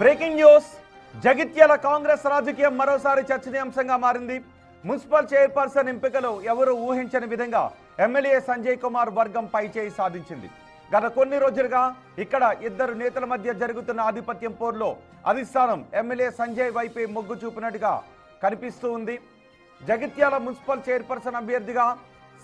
Breaking news. Jagtial Congress రాజకీయం మరోసారి చర్చనీయాంశంగా మారింది. మున్సిపల్ చైర్పర్సన్ ఎంపికలో ఎవరు ఊహించని విధంగా ఎమ్మెల్యే సంజయ్ కుమార్ వర్గం పైచేయి సాధించింది. గత కొన్ని రోజులుగా ఇక్కడ ఇద్దరు నేతల మధ్య జరుగుతున్న ఆధిపత్యం పోరులో అధిష్టానం ఎమ్మెల్యే సంజయ్ వైపే మొగ్గు చూపినట్టుగా కనిపిస్తూ ఉంది. జగిత్యాల మున్సిపల్ చైర్పర్సన్ అభ్యర్థిగా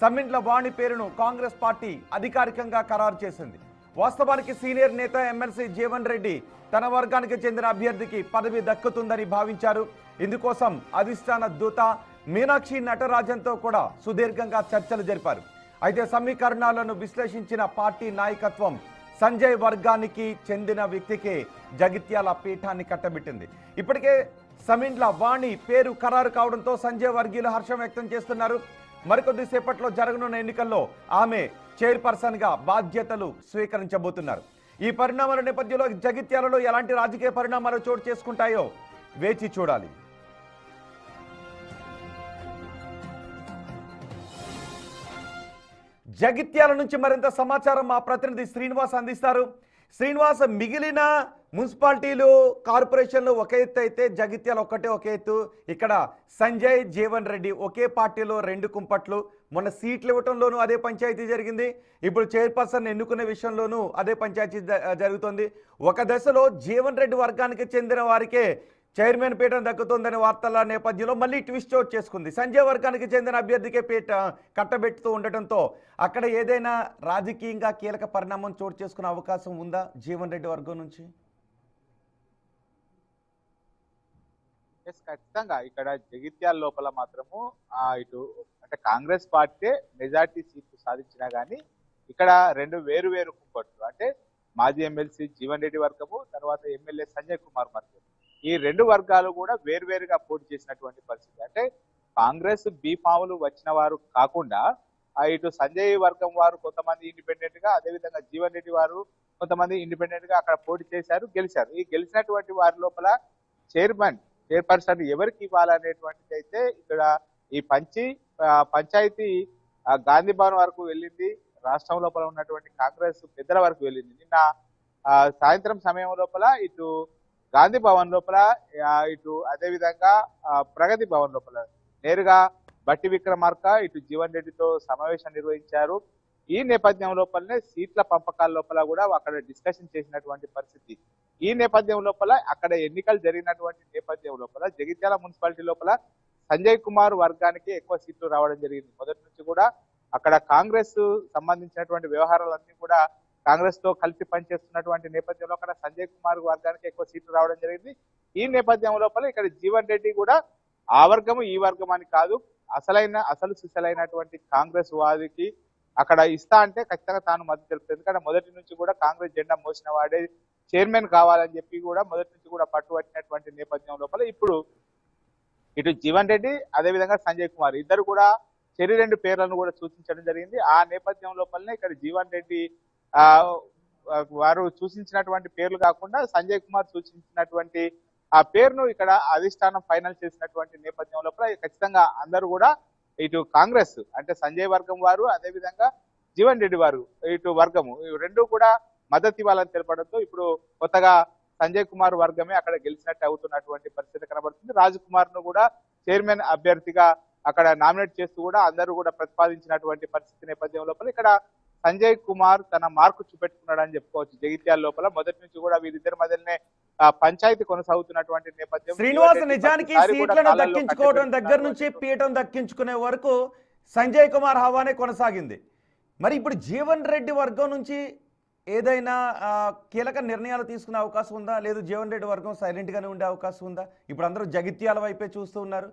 సమ్మింట్ల వాణి పేరును కాంగ్రెస్ పార్టీ అధికారికంగా ఖరారు చేసింది. వాస్తవానికి సీనియర్ నేత ఎమ్మెల్సీ జీవన్ రెడ్డి తన వర్గానికి చెందిన అభ్యర్థికి పదవి దక్కుతుందని భావించారు. ఇందుకోసం అధిష్టాన దూత మీనాక్షి నటరాజన్తో కూడా సుదీర్ఘంగా చర్చలు జరిపారు. అయితే సమీకరణాలను విశ్లేషించిన పార్టీ నాయకత్వం సంజయ్ వర్గానికి చెందిన వ్యక్తికే జగిత్యాల పీఠాన్ని కట్టబెట్టింది. ఇప్పటికే సమిండ్ల వాణి పేరు ఖరారు కావడంతో సంజయ్ వర్గీయులు హర్షం వ్యక్తం చేస్తున్నారు. మరికొద్ది సేపట్లో జరగనున్న ఎన్నికల్లో ఆమె చైర్పర్సన్గా బాధ్యతలు స్వీకరించబోతున్నారు. ఈ పరిణామాల నేపథ్యంలో జగిత్యాలలో ఎలాంటి రాజకీయ పరిణామాలు చోటు చేసుకుంటాయో వేచి చూడాలి. జగిత్యాల నుంచి మరింత సమాచారం మా ప్రతినిధి శ్రీనివాస్ అందిస్తారు. శ్రీనివాస్, మిగిలిన మున్సిపాలిటీలు కార్పొరేషన్లు ఒక ఎత్తు అయితే జగిత్యాల ఒక్కటే ఒక ఎత్తు. ఇక్కడ సంజయ్ జీవన్ రెడ్డి ఒకే పార్టీలో రెండు కుంపట్లు. మొన్న సీట్లు ఇవ్వటంలోనూ అదే పంచాయతీ జరిగింది. ఇప్పుడు చైర్పర్సన్ ఎన్నుకునే విషయంలోనూ అదే పంచాయతీ జరుగుతుంది. ఒక దశలో జీవన్ రెడ్డి వర్గానికి చెందిన వారికే చైర్మన్ పీఠం దక్కుతుందనే వార్తల నేపథ్యంలో మళ్ళీ ట్విస్ట్ చోటు చేసుకుంది. సంజయ్ వర్గానికి చెందిన అభ్యర్థికే పీఠ కట్టబెట్టుతూ ఉండటంతో అక్కడ ఏదైనా రాజకీయంగా కీలక పరిణామం చోటు చేసుకునే అవకాశం ఉందా జీవన్ రెడ్డి వర్గం నుంచి? ఖచ్చితంగా ఇక్కడ జగిత్యాల లోపల మాత్రము ఇటు అంటే కాంగ్రెస్ పార్టీ మెజార్టీ సీట్లు సాధించినా కానీ ఇక్కడ రెండు వేరు వేరు కుంపట్లు, అంటే మాజీ ఎమ్మెల్సీ జీవన్ రెడ్డి వర్గము, తర్వాత ఎమ్మెల్యే సంజయ్ కుమార్ వర్గం, ఈ రెండు వర్గాలు కూడా వేరువేరుగా పోటీ చేసినటువంటి పరిస్థితి. అంటే కాంగ్రెస్ బీఫాములు వచ్చిన వారు కాకుండా ఇటు సంజయ్ వర్గం వారు కొంతమంది ఇండిపెండెంట్ గా, అదేవిధంగా జీవన్ రెడ్డి వారు కొంతమంది ఇండిపెండెంట్ గా అక్కడ పోటీ చేశారు, గెలిచారు. ఈ గెలిచినటువంటి వారి లోపల చైర్పర్సన్ ఎవరికి ఇవ్వాలనేటువంటిది అయితే ఇక్కడ ఈ పంచాయతీ గాంధీ భవన్ వరకు వెళ్ళింది. రాష్ట్రం లోపల ఉన్నటువంటి కాంగ్రెస్ పెద్దల వరకు వెళ్ళింది. నిన్న సాయంత్రం సమయం లోపల ఇటు గాంధీ భవన్ లోపల, ఇటు అదేవిధంగా ప్రగతి భవన్ లోపల నేరుగా బట్టి విక్రమార్క ఇటు జీవన్ రెడ్డితో సమావేశం నిర్వహించారు. ఈ నేపథ్యం లోపలనే సీట్ల పంపకాల లోపల కూడా అక్కడ డిస్కషన్ చేసినటువంటి పరిస్థితి. ఈ నేపథ్యం లోపల అక్కడ ఎన్నికలు జరిగినటువంటి నేపథ్యం లోపల జగిత్యాల మున్సిపాలిటీ లోపల సంజయ్ కుమార్ వర్గానికి ఎక్కువ సీట్లు రావడం జరిగింది. మొదటి నుంచి కూడా అక్కడ కాంగ్రెస్ సంబంధించినటువంటి వ్యవహారాలన్నీ కూడా కాంగ్రెస్ తో కలిసి పనిచేస్తున్నటువంటి నేపథ్యంలో అక్కడ సంజయ్ కుమార్ వర్గానికి ఎక్కువ సీట్లు రావడం జరిగింది. ఈ నేపథ్యం లోపల ఇక్కడ జీవన్ రెడ్డి కూడా ఆ వర్గము ఈ వర్గం అని కాదు, అసలు సిసలైనటువంటి కాంగ్రెస్ వాదికి అక్కడ ఇస్తా అంటే ఖచ్చితంగా తాను మద్దతు తెలుపుతుంది. ఎందుకంటే మొదటి నుంచి కూడా కాంగ్రెస్ జెండా మోసిన వాడే చైర్మన్ కావాలని చెప్పి కూడా మొదటి నుంచి కూడా పట్టుబట్టినటువంటి నేపథ్యం లోపల ఇప్పుడు ఇటు జీవన్ రెడ్డి అదేవిధంగా సంజయ్ కుమార్ ఇద్దరు కూడా రెండు పేర్లను కూడా సూచించడం జరిగింది. ఆ నేపథ్యం లోపలనే ఇక్కడ జీవన్ రెడ్డి వారు సూచించినటువంటి పేర్లు కాకుండా సంజయ్ కుమార్ సూచించినటువంటి ఆ పేరును ఇక్కడ అధిష్టానం ఫైనల్ చేసినటువంటి నేపథ్యం లోపల ఖచ్చితంగా అందరూ కూడా ఇటు కాంగ్రెస్ అంటే సంజయ్ వర్గం వారు అదేవిధంగా జీవన్ రెడ్డి వారు ఇటు వర్గము రెండు కూడా మద్దతు ఇవ్వాలని తెలపడంతో ఇప్పుడు కొత్తగా సంజయ్ కుమార్ వర్గమే అక్కడ గెలిచినట్టు అవుతున్నటువంటి పరిస్థితి కనబడుతుంది. రాజ్ కుమార్ ను కూడా చైర్మన్ అభ్యర్థిగా అక్కడ నామినేట్ చేస్తూ కూడా అందరూ కూడా ప్రతిపాదించినటువంటి పరిస్థితి నేపథ్యం లోపల ఇక్కడ సంజయ్ కుమార్ తన మార్కు చూపెట్టుకున్నాడని చెప్పుకోవచ్చు. జగిత్యాల లోపల మొదటి నుంచి కూడా వీరిద్దరి మధ్యనే పంచాయతీ కొనసాగుతున్నటువంటి నేపథ్యం. శ్రీనివాస్, నిజానికి సీట్లను దక్కించుకోవడం దగ్గర నుంచి పీఠం దక్కించుకునే వరకు సంజయ్ కుమార్ హవానే కొనసాగింది. మరి ఇప్పుడు జీవన్ రెడ్డి వర్గం నుంచి ఏదైనా కీలక నిర్ణయాలు తీసుకునే అవకాశం ఉందా? లేదు జీవన్ రెడ్డి వర్గం సైలెంట్ గానే ఉండే అవకాశం ఉందా? ఇప్పుడు అందరూ జగిత్యాల వైపే చూస్తూ ఉన్నారు.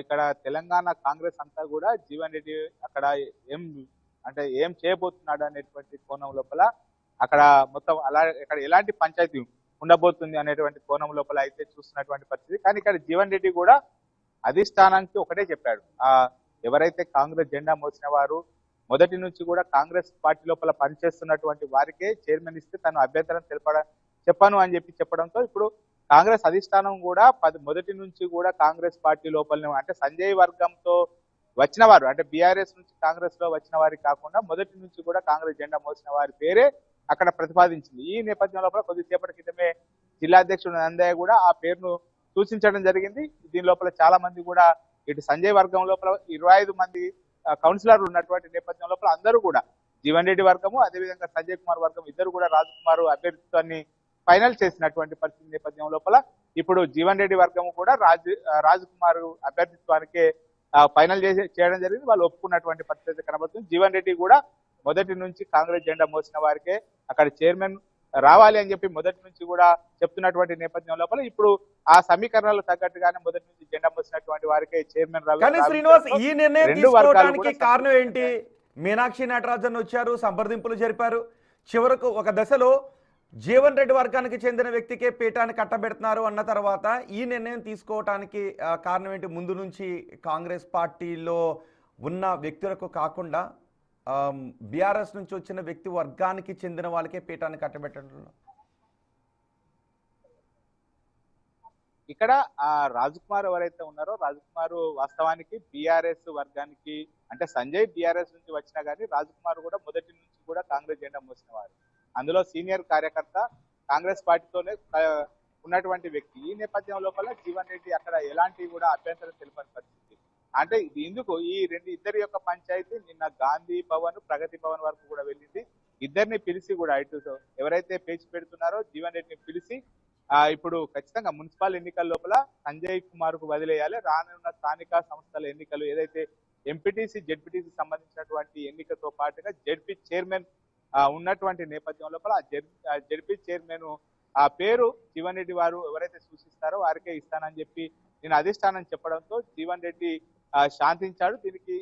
ఇక్కడ తెలంగాణ కాంగ్రెస్ అంతా కూడా జీవన్ రెడ్డి అక్కడ ఏం చేయబోతున్నాడు అనేటువంటి కోణం లోపల అక్కడ మొత్తం అలా ఇక్కడ ఎలాంటి పంచాయతీ ఉండబోతుంది అనేటువంటి కోణం లోపల అయితే చూస్తున్నటువంటి పరిస్థితి. కానీ ఇక్కడ జీవన్ రెడ్డి కూడా అధిష్టానానికి ఒకటే చెప్పాడు, ఎవరైతే కాంగ్రెస్ జెండా మోసిన వారు మొదటి నుంచి కూడా కాంగ్రెస్ పార్టీ లోపల పనిచేస్తున్నటువంటి వారికే చైర్మన్ ఇస్తే తను అభ్యంతరం చెప్పను అని చెప్పడంతో ఇప్పుడు కాంగ్రెస్ అధిష్టానం కూడా మొదటి నుంచి కూడా కాంగ్రెస్ పార్టీ లోపలనే అంటే సంజయ్ వర్గంతో వచ్చిన వారు అంటే బీఆర్ఎస్ నుంచి కాంగ్రెస్ లో వచ్చిన వారి కాకుండా మొదటి నుంచి కూడా కాంగ్రెస్ జెండా మోసిన వారి పేరే అక్కడ ప్రతిపాదించింది. ఈ నేపథ్యం లోపల కొద్దిసేపటి క్రితమే జిల్లా అధ్యక్షుడు నందయ్య కూడా ఆ పేరును సూచించడం జరిగింది. దీని లోపల చాలా మంది కూడా ఇటు సంజయ్ వర్గం లోపల 25 మంది కౌన్సిలర్లు ఉన్నటువంటి నేపథ్యం లోపల అందరూ కూడా జీవన్ రెడ్డి వర్గము అదేవిధంగా సంజయ్ కుమార్ వర్గం ఇద్దరు కూడా రాజకుమార్ అభ్యర్థిత్వాన్ని ఫైనల్ చేసినటువంటి పరిస్థితి నేపథ్యం లోపల ఇప్పుడు జీవన్ రెడ్డి వర్గం కూడా రాజకుమార్ అభ్యర్థిత్వానికే ఫైనల్ చేయడం జరిగింది. వాళ్ళు ఒప్పుకున్నటువంటి పరిస్థితి కనబడుతుంది. జీవన్ రెడ్డి కూడా మొదటి నుంచి కాంగ్రెస్ జెండా మోసిన వారికే అక్కడ చైర్మన్ రావాలి అని చెప్పి మొదటి నుంచి కూడా చెప్తున్నటువంటి నేపథ్యం లోపల ఇప్పుడు ఆ సమీకరణలు తగ్గట్టుగానే మొదటి నుంచి జెండా మోసినటువంటి వారికే చైర్మన్ కానీ శ్రీనివాస్ ఈ నిర్ణయం తీసుకోవడానికి కారణం ఏంటి? మీనాక్షి నటరాజన్ వచ్చారు, సంప్రదింపులు జరిపారు, చివరకు ఒక దశలో జీవన్ రెడ్డి వర్గానికి చెందిన వ్యక్తికే పీఠాన్ని కట్టబెడుతున్నారు అన్న తర్వాత ఈ నిర్ణయం తీసుకోవటానికి కారణం ఏంటి? ముందు నుంచి కాంగ్రెస్ పార్టీలో ఉన్న వ్యక్తులకు కాకుండా బీఆర్ఎస్ నుంచి వచ్చిన వ్యక్తి వర్గానికి చెందిన వాళ్ళకే పీఠాన్ని కట్టబెట్టడంలో ఇక్కడ ఆ రాజకుమార్ ఎవరైతే ఉన్నారో రాజకుమార్ వాస్తవానికి బీఆర్ఎస్ వర్గానికి అంటే సంజయ్ బీఆర్ఎస్ నుంచి వచ్చినా కానీ రాజకుమార్ కూడా మొదటి నుంచి కూడా కాంగ్రెస్ జెండా మోసిన వారు. అందులో సీనియర్ కార్యకర్త కాంగ్రెస్ పార్టీతోనే ఉన్నటువంటి వ్యక్తి. ఈ నేపథ్యం లోపల జీవన్ రెడ్డి అక్కడ ఎలాంటి కూడా అభ్యంతరం తెలిపని పరిస్థితి. అంటే ఇది ఎందుకు ఈ ఇద్దరి యొక్క పంచాయతీ నిన్న గాంధీ భవన్ ప్రగతి భవన్ వరకు కూడా వెళ్ళింది. ఇద్దరిని పిలిచి కూడా ఇటు ఎవరైతే పేచి పెడుతున్నారో జీవన్ రెడ్డిని పిలిచి ఇప్పుడు ఖచ్చితంగా మున్సిపల్ ఎన్నికల లోపల సంజయ్ కుమార్ కు వదిలేయాలి. రానున్న స్థానిక సంస్థల ఎన్నికలు ఏదైతే ఎంపీటీసీ జెడ్పీటీసీ సంబంధించినటువంటి ఎన్నికతో పాటుగా జెడ్పీ చైర్మన్ ఉన్నటువంటి నేపథ్యం లోపల ఆ జెడ్పీ చైర్మన్ ఆ పేరు జీవన్ రెడ్డి వారు ఎవరైతే సూచిస్తారో వారికే ఇస్తానని చెప్పి నేను అధిష్టానం చెప్పడంతో జీవన్ రెడ్డి శాంతించాడు. దీనికి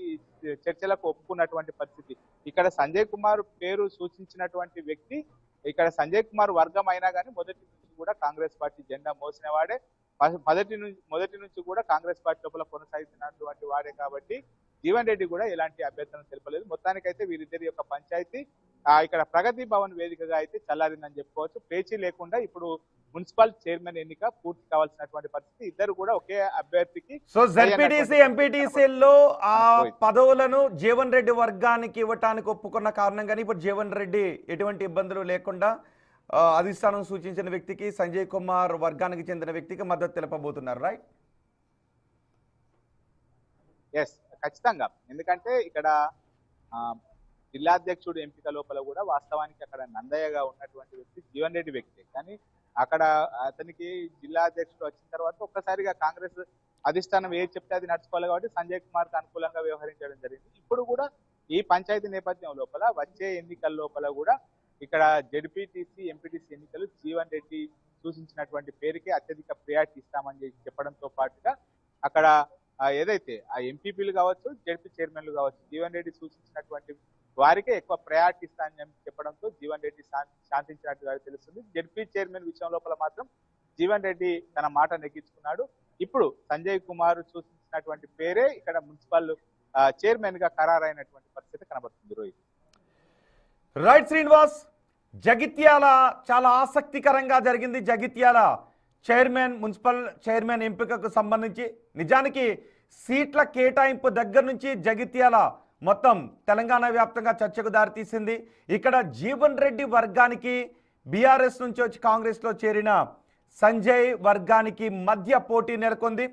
చర్చలకు ఒప్పుకున్నటువంటి పరిస్థితి. ఇక్కడ సంజయ్ కుమార్ పేరు సూచించినటువంటి వ్యక్తి ఇక్కడ సంజయ్ కుమార్ వర్గం అయినా కానీ మొదటి నుంచి కూడా కాంగ్రెస్ పార్టీ జెండా మోసిన వాడే, మొదటి నుంచి కూడా కాంగ్రెస్ పార్టీ లోపల కొనసాగుతున్నటువంటి వాడే కాబట్టి జీవన్ రెడ్డి కూడా ఎలాంటి అభ్యర్థన తెలుపలేదు. మొత్తానికైతే వీరిద్దరి యొక్క పంచాయతీ ఇక్కడ ప్రగతి భవన్ వేదికగా అయితే చల్లారిందని చెప్పుకోవచ్చు. పేచీ లేకుండా ఇప్పుడు మున్సిపల్ చైర్మన్ ఎన్నిక పూర్తి కావాల్సినటువంటి పరిస్థితి. ఇద్దరు కూడా ఒకే అభ్యర్థికి సో జెడ్పీటీసీ ఎంపీటీసీల్లో ఆ పదవులను జీవన్ రెడ్డి వర్గానికి ఇవ్వటానికి ఒప్పుకున్న కారణంగానే ఇప్పుడు జీవన్ రెడ్డి ఎటువంటి ఇబ్బందులు లేకుండా అధిష్టానం సూచించిన వ్యక్తికి సంజయ్ కుమార్ వర్గానికి చెందిన వ్యక్తికి మద్దతు తెలపబోతున్నారు, రైట్? ఎస్, ఖచ్చితంగా. ఎందుకంటే ఇక్కడ జిల్లాధ్యక్షుడు ఎంపిక లోపల కూడా వాస్తవానికి అక్కడ నందయ్యగా ఉన్నటువంటి వ్యక్తి జీవన్ రెడ్డి వ్యక్తి. కానీ అక్కడ అతనికి జిల్లా అధ్యక్షుడు వచ్చిన తర్వాత ఒక్కసారిగా కాంగ్రెస్ అధిష్టానం ఏది చెప్తే అది నడుచుకోవాలి కాబట్టి సంజయ్ కుమార్ కు అనుకూలంగా వ్యవహరించడం జరిగింది. ఇప్పుడు కూడా ఈ పంచాయతీ నేపథ్యం లోపల వచ్చే ఎన్నికల లోపల కూడా ఇక్కడ జెడ్పీటీసీ ఎంపీటీసీ ఎన్నికలు జీవన్ రెడ్డి సూచించినటువంటి పేరుకి అత్యధిక ప్రియారిటీ ఇస్తామని చెప్పడంతో పాటుగా అక్కడ ఏదైతే ఆ ఎంపీపీలు కావచ్చు జెడ్పీ చైర్మన్లు కావచ్చు జీవన్ రెడ్డి సూచించినటువంటి వారికే ఎక్కువ ప్రయారిటీ ఇస్తానని చెప్పడంతో జీవన్ రెడ్డి శాంతించినట్టుగా తెలుస్తుంది. జెడ్పీ చైర్మన్ విషయం లోపల మాత్రం జీవన్ రెడ్డి తన మాట నెగ్గించుకున్నాడు. ఇప్పుడు సంజయ్ కుమార్ సూచించినటువంటి పేరే ఇక్కడ మున్సిపల్ చైర్మన్ గా ఖరారైనటువంటి పరిస్థితి కనబడుతుంది. రోహిత్, రైట్ శ్రీనివాస్, జగిత్యాల చాలా ఆసక్తికరంగా జరిగింది. జగిత్యాల మున్సిపల్ చైర్మన్ ఎంపికకు సంబంధించి నిజానికి సీట్ల కేటాయింపు దగ్గర నుంచి జగిత్యాల మొత్తం తెలంగాణ వ్యాప్తంగా చర్చకు దారితీసింది. ఇక్కడ జీవన్ రెడ్డి వర్గానికి బీఆర్ఎస్ నుంచి వచ్చి కాంగ్రెస్లో చేరిన సంజయ్ వర్గానికి మధ్య పోటీ నెలకొంది.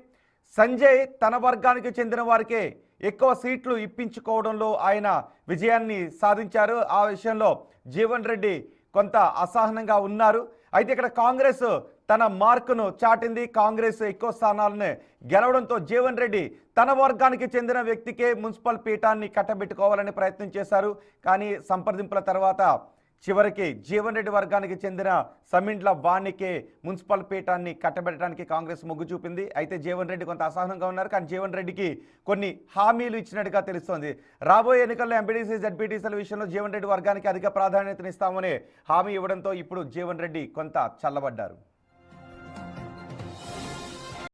సంజయ్ తన వర్గానికి చెందిన వారికే ఎక్కువ సీట్లు ఇప్పించుకోవడంలో ఆయన విజయాన్ని సాధించారు. ఆ విషయంలో జీవన్ రెడ్డి కొంత అసహనంగా ఉన్నారు. అయితే ఇక్కడ కాంగ్రెస్ తన మార్కును చాటింది. కాంగ్రెస్ ఎక్కువ స్థానాలను గెలవడంతో జీవన్ రెడ్డి తన వర్గానికి చెందిన వ్యక్తికే మున్సిపల్ పీఠాన్ని కట్టబెట్టుకోవాలని ప్రయత్నం చేశారు. కానీ సంప్రదింపుల తర్వాత చివరికి జీవన్ రెడ్డి వర్గానికి చెందిన సమిండ్ల వాణికే మున్సిపల్ పీఠాన్ని కట్టబెట్టడానికి కాంగ్రెస్ మొగ్గు చూపింది. అయితే జీవన్ రెడ్డి కొంత అసహనంగా ఉన్నారు. కానీ జీవన్ రెడ్డికి కొన్ని హామీలు ఇచ్చినట్టుగా తెలుస్తోంది. రాబోయే ఎన్నికల్లో ఎంపీటీసీ జెడ్పీటీసీల విషయంలో జీవన్ రెడ్డి వర్గానికి అధిక ప్రాధాన్యతనిస్తామని హామీ ఇవ్వడంతో ఇప్పుడు జీవన్ రెడ్డి కొంత చల్లబడ్డారు.